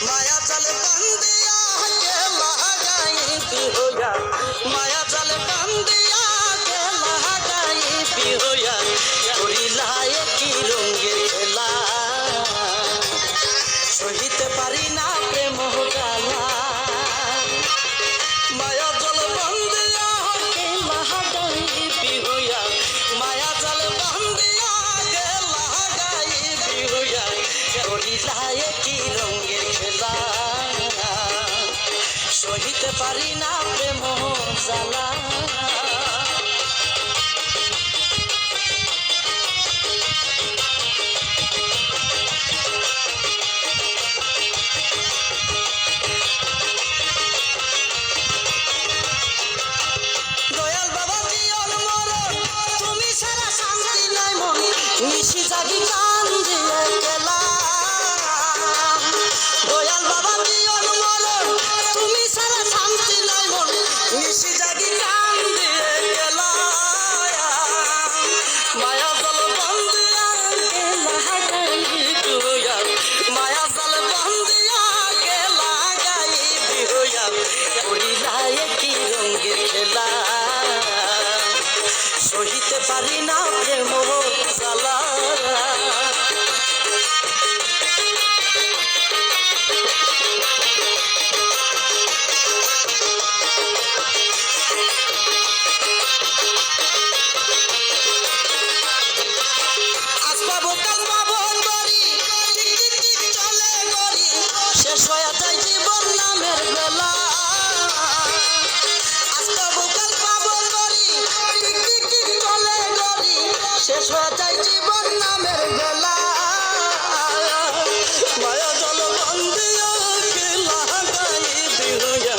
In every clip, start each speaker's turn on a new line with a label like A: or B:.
A: माया जाल बंदिया के लगाई पिहोया माया जाल बंदिया के लगाई पिहोया चोरी लाए की रंगेर खेला सहिते पारी ना प्रेम गाला माया जाल बंदिया के लगाई पिहोया माया जाल बंदिया के लगाई पिहोया चोरी लाए की रंगेर खेला सहिते पारी ना प्रेम জ্বালা দয়াল বাবা জীবন মরণ তুমি ছাড়া শান্তি নাই মন নিশি জাগি কান দিয়ে গেলা দয়াল বাবা জীবন মরণ তুমি ছাড়া শান্তি নাই মন নিশি জাগি কান দিয়ে গেলা মায়া জল বন্দিয়া গেলা গাই দুয়া মায়া জল বন্দিয়া গেলা গাই দুয়া করিলাই কি রঙের খেলা সহিতে পারি না প্রেম জ্বালা শেষ হয়ে যায় জীবন নামের বেলা আজকা বোকাল পাবো গড়ি টিক টিক টিক চলে গড়ি শেষ হয়ে যায় জীবন নামের বেলা মায়া জল বন্দিয়া কে লাগাই বিহুয়া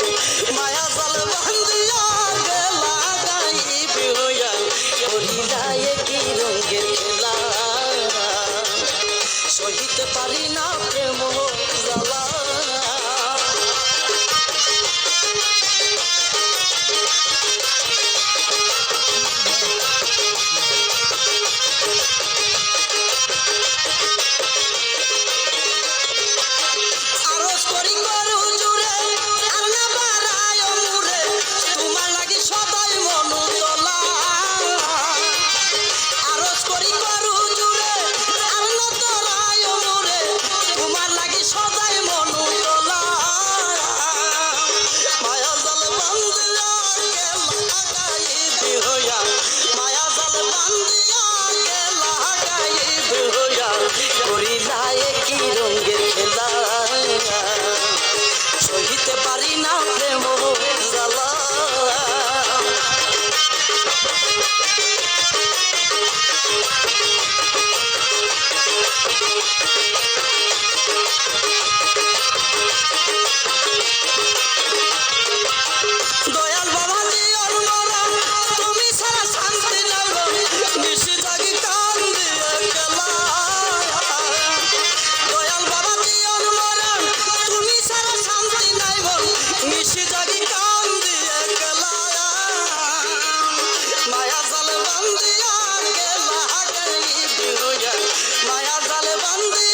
A: মায়া জল বন্দিয়া কে লাগাই বিহুয়া করিলাই কি রঙের খেলা সহিতে পারি না প্রেম জ্বালা আরজ করি করু জুড়ে আর না বাড়ায় মুরে তোমার লাগি সদাই মনু তোলা আরজ করি করু জুড়ে আর না তোরায় মুরে তোমার লাগি সদাই মনু তোলা মায়া জল বন্দিয়া কে লাগাই বিহয়া মায়া জল বন্দিয়া কে লাগাই বিহয়া করিলাই কি রঙের খেলা সহিতে পারি না প্রেম জ্বালা দয়াল বাবা জীবন মরণ তুমি ছাড়া শান্তি নাই নিশি জাগি কান দিয়ে গেলা দয়াল বাবা জীবন মরণ তুমি ছাড়া শান্তি নাই নিশি জাগি কান দিয়ে গেলা মায়া জাল বন্দিয়া গেলা গাই বিহুয়া মায়া জাল বন্দিয়া